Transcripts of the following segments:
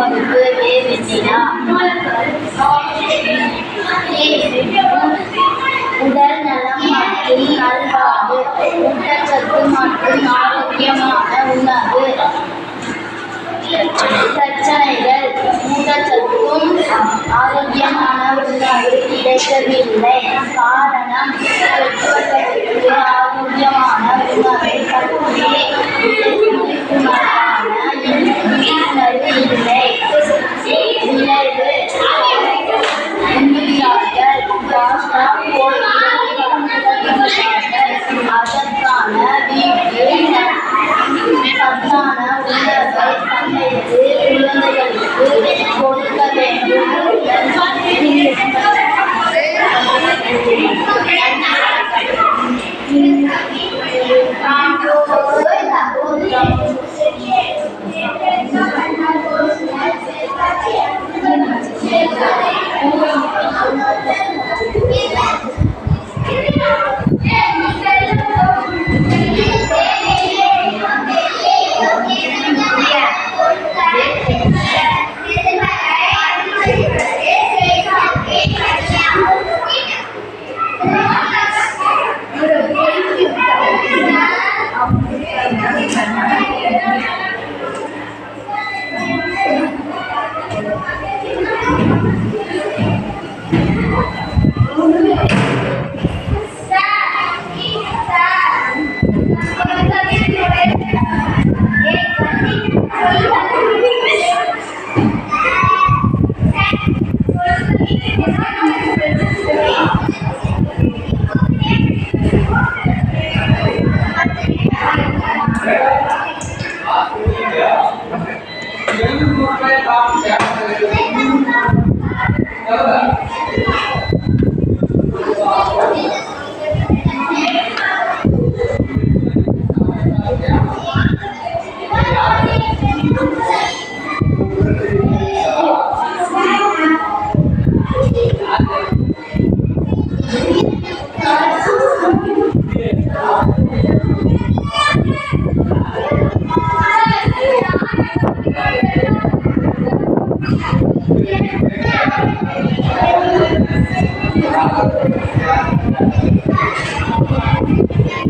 பருப்பு வெண்ணிலா. உடல் நலம் மற்றும் நல்வாழ்வு. ஊட்டச்சத்து மற்றும் ஆரோக்கியமான உணவு. பிரச்சனைகள். ஊட்டச்சத்தும் ஆரோக்கியமான உணவு கிடைக்கவில்லை. காரணம் பெற்றோர்களுக்கு ஆரோக்கியமான உணவை பற்றி விழிப்புணர்வான விழிப்புணர்வு இல்லை. விளைவு உண்மையாளர்கள் அதற்கான வீட்டு சத்தான உணவை சமைத்து குழந்தைகளுக்கு கொடுக்க வேண்டும்.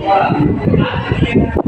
Wow.